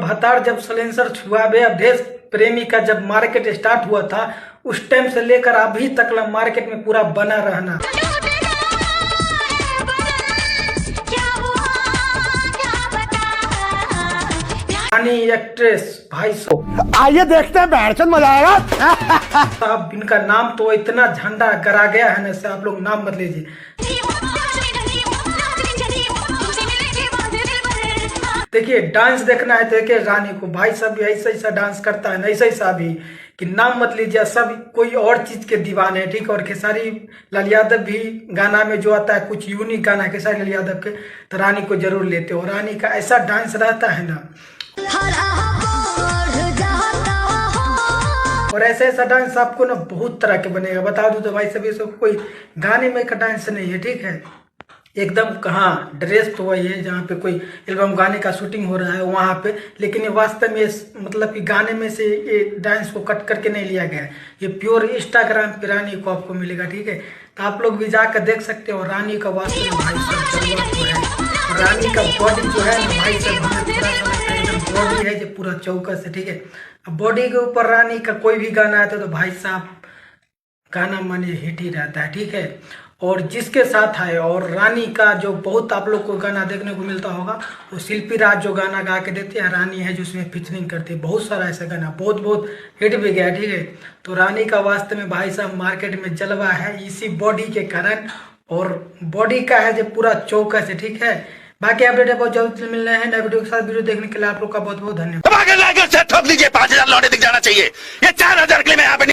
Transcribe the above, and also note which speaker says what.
Speaker 1: भतार जब सलेंसर छुआ बे अवधेश प्रेमी का जब मार्केट स्टार्ट हुआ था उस टाइम से लेकर अभी तक मार्केट में पूरा बना रहना। रानी एक्ट्रेस भाई साहब,
Speaker 2: आइए देखते हैं बैठचंद मजा आएगा।
Speaker 1: साहब इनका नाम तो इतना झंडा गड़ा गया है ना, से आप लोग नाम मत लीजिए। देखिए डांस देखना है तो देखिए रानी को, भाई साहब भी ऐसा ऐसा डांस करता है ना, ऐसा ऐसा भी कि नाम मत लीजिए, सब कोई और चीज के दीवाने हैं, ठीक। और खेसारी लाल यादव भी गाना में जो आता है कुछ यूनिक गाना है खेसारी लाल यादव के, तो रानी को जरूर लेते हो। रानी का ऐसा डांस रहता है ना, और ऐसा ऐसा डांस आपको ना बहुत तरह के बनेगा। बता दूं तो भाई सभी सब कोई गाने में का डांस नहीं है, ठीक है। एकदम कहाँ ड्रेस तो वही है जहाँ पे कोई एल्बम गाने का शूटिंग हो रहा है वहाँ पे, लेकिन ये वास्तव में मतलब कि गाने में से ये डांस को कट करके नहीं लिया गया है, ये प्योर इंस्टाग्राम पे रानी को आपको मिलेगा, ठीक है। तो आप लोग भी जाकर देख सकते हो। रानी का वास्तव में भाई साहब है, रानी का बॉडी जो है ना भाई साहब हमें पूरा समझता है, एकदम बॉडी है जो पूरा चौकस है, ठीक है। अब बॉडी के ऊपर रानी का कोई भी गाना आता है तो भाई साहब गाना माने हिट ही रहता है, ठीक है। और जिसके साथ है और रानी का जो बहुत आप लोग को गाना देखने को मिलता होगा वो शिल्पी राज जो गाना गा के देते हैं, रानी है जो उसमें फीचरिंग करती है। बहुत सारा ऐसा गाना बहुत हिट भी गया, ठीक है। तो रानी का वास्तव में भाई साहब मार्केट में जलवा है इसी बॉडी के कारण, और बॉडी का है जो पूरा चौकस है, ठीक है। बाकी अपडेट बहुत जल्द मिल रहे हैं नए वीडियो के साथ। वीडियो देखने के लिए आप लोग का बहुत बहुत धन्यवाद।
Speaker 2: 5000 लौटे दिख जाना चाहिए, ये 4000 के लिए मैं यहाँ पे